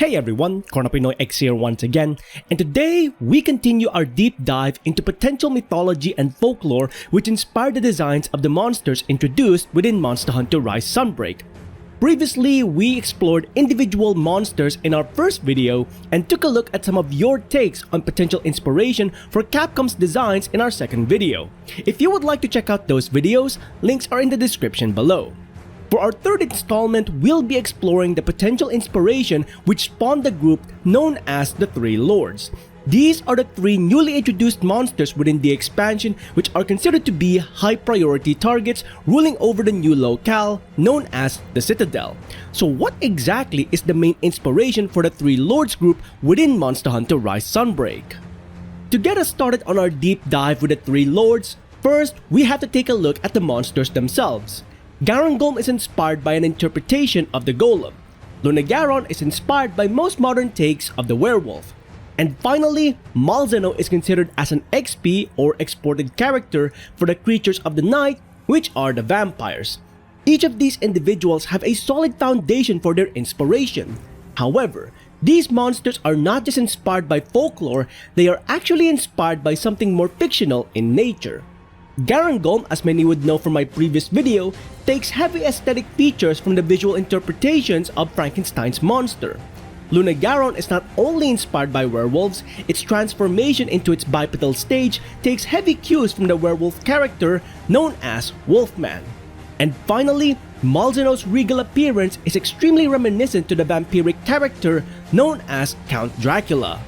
Hey everyone, Cornapinoy X here once again, and today we continue our deep dive into potential mythology and folklore which inspired the designs of the monsters introduced within Monster Hunter Rise Sunbreak. Previously, we explored individual monsters in our first video and took a look at some of your takes on potential inspiration for Capcom's designs in our second video. If you would like to check out those videos, links are in the description below. For our third installment, we'll be exploring the potential inspiration which spawned the group known as the Three Lords. These are the three newly introduced monsters within the expansion which are considered to be high priority targets ruling over the new locale known as the Citadel. So what exactly is the main inspiration for the Three Lords group within Monster Hunter Rise Sunbreak? To get us started on our deep dive with the Three Lords, first we have to take a look at the monsters themselves. Garangolm is inspired by an interpretation of the Golem. Lunagaron is inspired by most modern takes of the werewolf. And finally, Malzeno is considered as an XP or exported character for the creatures of the night, which are the vampires. Each of these individuals have a solid foundation for their inspiration. However, these monsters are not just inspired by folklore, they are actually inspired by something more fictional in nature. Garangolm, as many would know from my previous video, takes heavy aesthetic features from the visual interpretations of Frankenstein's monster. Lunagaron is not only inspired by werewolves, its transformation into its bipedal stage takes heavy cues from the werewolf character known as Wolfman. And finally, Malzeno's regal appearance is extremely reminiscent to the vampiric character known as Count Dracula.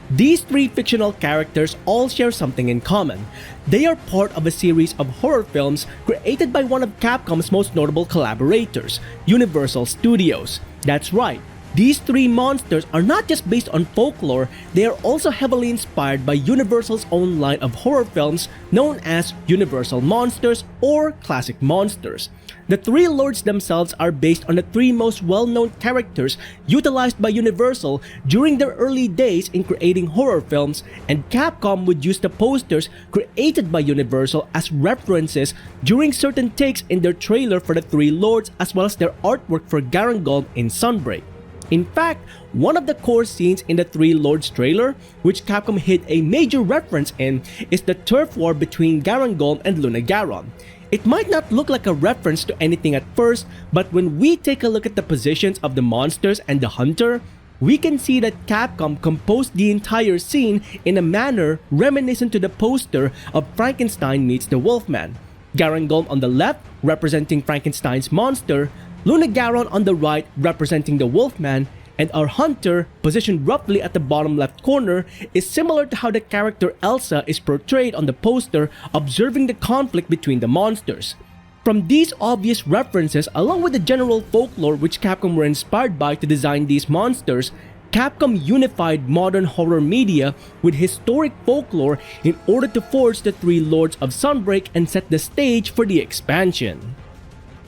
These three fictional characters all share something in common. They are part of a series of horror films created by one of Capcom's most notable collaborators, Universal Studios. That's right, these three monsters are not just based on folklore, they are also heavily inspired by Universal's own line of horror films known as Universal Monsters or Classic Monsters. The Three Lords themselves are based on the three most well-known characters utilized by Universal during their early days in creating horror films, and Capcom would use the posters created by Universal as references during certain takes in their trailer for the Three Lords as well as their artwork for Garangolm in Sunbreak. In fact, one of the core scenes in the Three Lords trailer, which Capcom hid a major reference in, is the turf war between Garangolm and Lunagaron. It might not look like a reference to anything at first, but when we take a look at the positions of the monsters and the hunter, we can see that Capcom composed the entire scene in a manner reminiscent to the poster of Frankenstein meets the Wolfman. Garangolm on the left, representing Frankenstein's monster, Lunagaron on the right, representing the Wolfman, and our hunter, positioned roughly at the bottom left corner, is similar to how the character Elsa is portrayed on the poster, observing the conflict between the monsters. From these obvious references, along with the general folklore which Capcom were inspired by to design these monsters, Capcom unified modern horror media with historic folklore in order to forge the Three Lords of Sunbreak and set the stage for the expansion.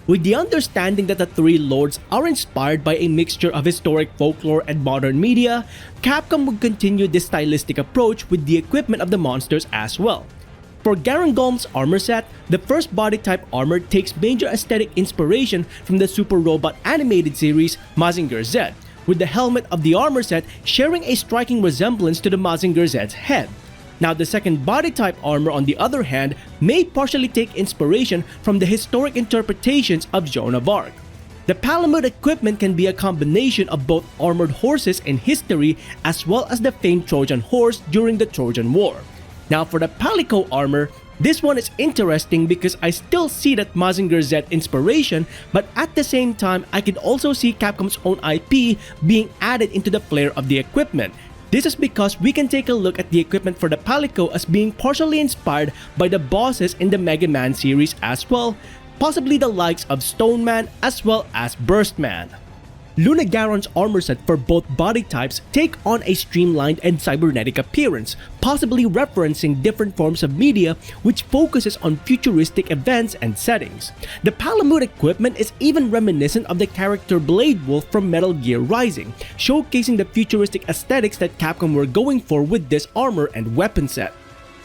With the understanding that the Three Lords are inspired by a mixture of historic folklore and modern media, Capcom would continue this stylistic approach with the equipment of the monsters as well. For Garangolm's armor set, the first body type armor takes major aesthetic inspiration from the Super Robot animated series Mazinger Z, with the helmet of the armor set sharing a striking resemblance to the Mazinger Z's head. Now, the second body type armor, on the other hand, may partially take inspiration from the historic interpretations of Joan of Arc. The Palamute equipment can be a combination of both armored horses in history as well as the famed Trojan horse during the Trojan War. Now, for the Palico armor, this one is interesting because I still see that Mazinger Z inspiration, but at the same time, I can also see Capcom's own IP being added into the flair of the equipment. This is because we can take a look at the equipment for the Palico as being partially inspired by the bosses in the Mega Man series as well, possibly the likes of Stone Man as well as Burst Man. Lunagaron's armor set for both body types take on a streamlined and cybernetic appearance, possibly referencing different forms of media which focuses on futuristic events and settings. The Palamute equipment is even reminiscent of the character Blade Wolf from Metal Gear Rising, showcasing the futuristic aesthetics that Capcom were going for with this armor and weapon set.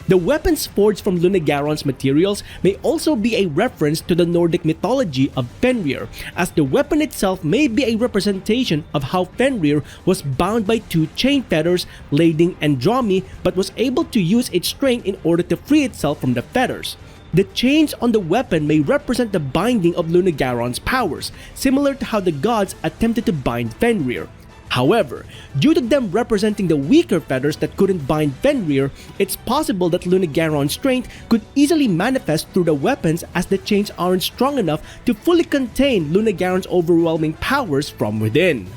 The weapons forged from Lunagaron's materials may also be a reference to the Nordic mythology of Fenrir, as the weapon itself may be a representation of how Fenrir was bound by two chain fetters, Lading and Dromi, but was able to use its strength in order to free itself from the fetters. The chains on the weapon may represent the binding of Lunagaron's powers, similar to how the gods attempted to bind Fenrir. However, due to them representing the weaker fetters that couldn't bind Fenrir, it's possible that Lunagaron's strength could easily manifest through the weapons, as the chains aren't strong enough to fully contain Lunagaron's overwhelming powers from within.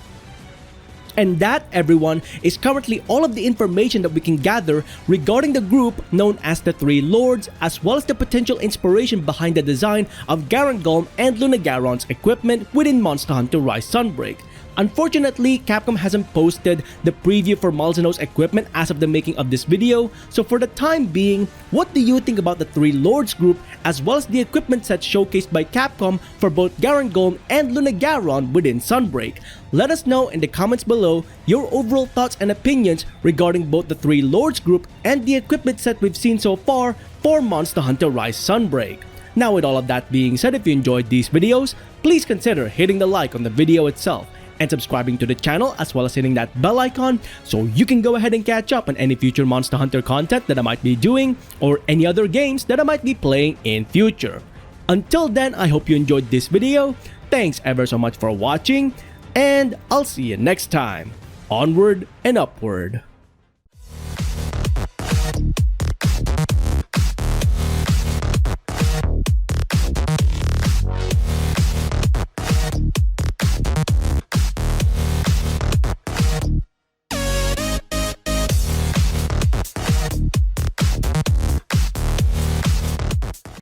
And that, everyone, is currently all of the information that we can gather regarding the group known as the Three Lords, as well as the potential inspiration behind the design of Garangolm and Lunagaron's equipment within Monster Hunter Rise Sunbreak. Unfortunately, Capcom hasn't posted the preview for Malzeno's equipment as of the making of this video, so for the time being, what do you think about the Three Lords group as well as the equipment set showcased by Capcom for both Garangolm and Lunagaron within Sunbreak? Let us know in the comments below your overall thoughts and opinions regarding both the Three Lords group and the equipment set we've seen so far for Monster Hunter Rise Sunbreak. Now, with all of that being said, if you enjoyed these videos, please consider hitting the like on the video itself and subscribing to the channel, as well as hitting that bell icon so you can go ahead and catch up on any future Monster Hunter content that I might be doing or any other games that I might be playing in future. Until then, I hope you enjoyed this video. Thanks ever so much for watching, and I'll see you next time. Onward and upward.